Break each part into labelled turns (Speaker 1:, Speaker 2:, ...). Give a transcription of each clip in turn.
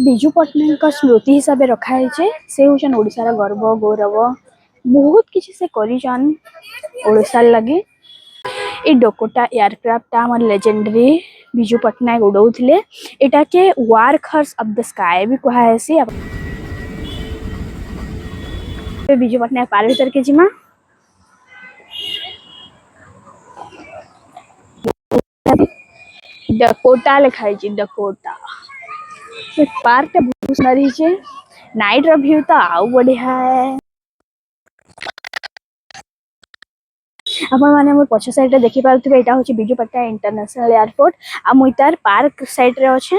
Speaker 1: विजु पट्टनायक स्मृति हिसाब से रखाई से हूँ ओडार गर्व गौरव बहुत किसी से कर लगे ये डकोटा एयरक्राफ्ट आम लेजेंडरी विजु पट्टनायक उड़ाऊले एटा के work horse of the sky भी कहुसी। विजु पट्टनायक पार भर के जिमा डकोटा लिखाई डकोटा पार्क टा बहुत सुंदर है। नाइट रो व्यू तो आउ बढ़िया है। आपण माने मोर पछ साइड रे देखि पारुथिबे एटा होची विजु पट्टनायक इंटरनेशनल एयरपोर्ट आ मुई तार पार्क साइड रे अछि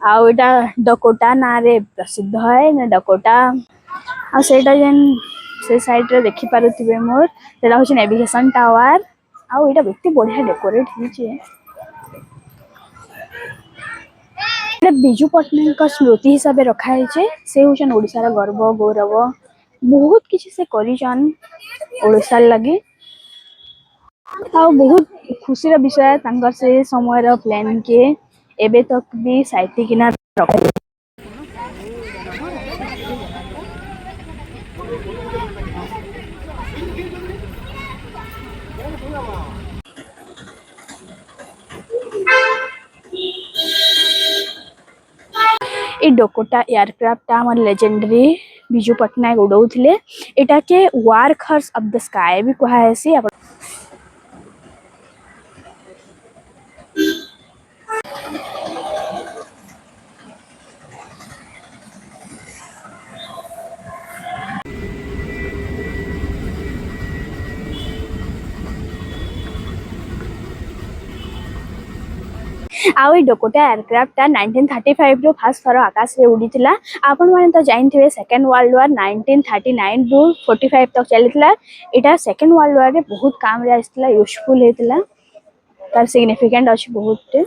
Speaker 1: आ एटा डकोटा ना रे प्रसिद्ध है ना डकोटा आ सेटा जेन से साइड रे देखि पारुथिबे मोर सेटा होची नेविगेशन टावर आ एटा बेति बढ़िया डेकोरेट हिचे। विजु पट्टनायक स्मृति हिसाब से रखाई से हूँ ओडार गर्व गौरव बहुत किसी से कर लगे आ बहुत खुशी विषय से समय प्लान के एबे तक भी साइती किना रख ये डकोटा एयरक्राफ्ट आम लेजेंडरी विजु पट्टनायक उड़ाऊले एटा के work horse of the sky भी कहुसी। डकोटा एयरक्राफ्ट 1935 रो फर्स्ट थर आकाश रे उड़ीथिला। आपण माने तो जानिथिबे सेकंड वर्ल्ड वार 1939 रो 45 तक चलीथिला। एटा सेकंड वर्ल्ड वार रे बहुत काम रे आइथिला यूजफुल हेतिला तार सिग्निफिकेंट अछि बहुत।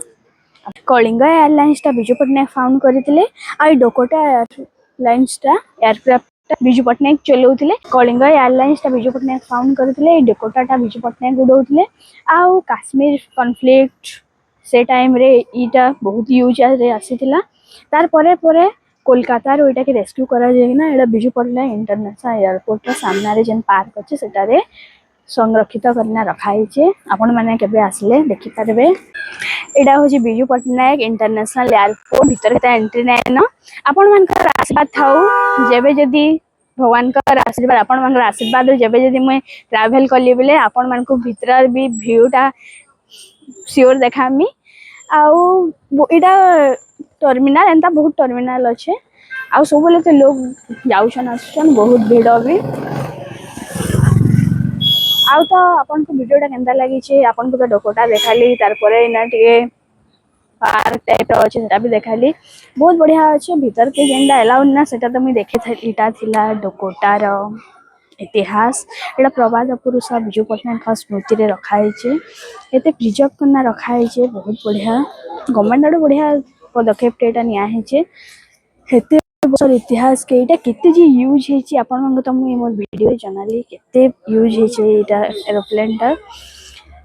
Speaker 1: कलिंग एयरलाइंस ता विजु पट्टनायक फाउंड करथिले आ डकोटा एयरलाइंस ता एयरक्राफ्ट विजु पट्टनायक चलाउथिले। कलिंग एयरलाइंस ता विजु पट्टनायक फाउंड करथिले डकोटा ता विजु पट्टनायक उड़ाउथिले आ कश्मीर कॉन्फ्लिक्ट से टाइम रे इटा बहुत यूज रे आसीथिला। तार परे परे कोलकाता रो इटा के रेस्क्यू करा जेना एडा विजु पट्टनायक इंटरनेशनल एयरपोर्ट रो सामने रे जेन पार्क अछि सेटा रे संरक्षित करना रखाई छे। आपण माने केबे आसले देखि पारबे। एडा होची विजु पट्टनायक इंटरनेशनल एयरपोर्ट भीतर के एंट्री नै न। आपण मानकर आशीर्वाद थाउ जेबे जदी भगवान का आशीर्वाद आपण मानकर आशीर्वाद जेबे जदी मैं ट्रैवल करली बेले आपण मानको भीतर भी व्यू टा श्योर देखामी। आउ इटा टर्मिनल एंता बहुत टर्मिनल अच्छे आउ सब बोले तो लोग जाउछन आछन बहुत भीड़ भी। आउ तो आपन को वीडियोटा केनता लागि छे आपन को तो डकोटा देखाली तार परे इना टिके पार्क टाइप रो अछि सेटा भी देखाली बहुत बढ़िया अछि। भीतर के जेंडा अलाउ ना सेटा तो मैं देखे इटा थिला डकोटा रो इतिहास एटा प्रवाद पुरुष विजु पट्टनायक स्मृति रे रखाई छे एते प्रिजर्व करना रखाई छे बहुत बढ़िया। गवर्नमेंट आडो बढ़िया पदक्षेप एटा निया है छे हेते बसर इतिहास के एटा केते जी यूज हे छी आपन मन तो मु मोर वीडियो जनाली केते यूज हे छे एटा एरोप्लेन टा।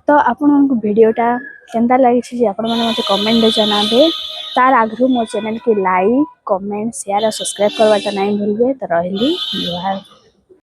Speaker 1: तो आपन मन को वीडियोटा केनता लागि छे जे आपन मन मते कमेंट रे जनाबे। तार आगरु मो चैनल के लाइक कमेंट शेयर और सब्सक्राइब करवाटा नहीं भूलबे। तो रहली।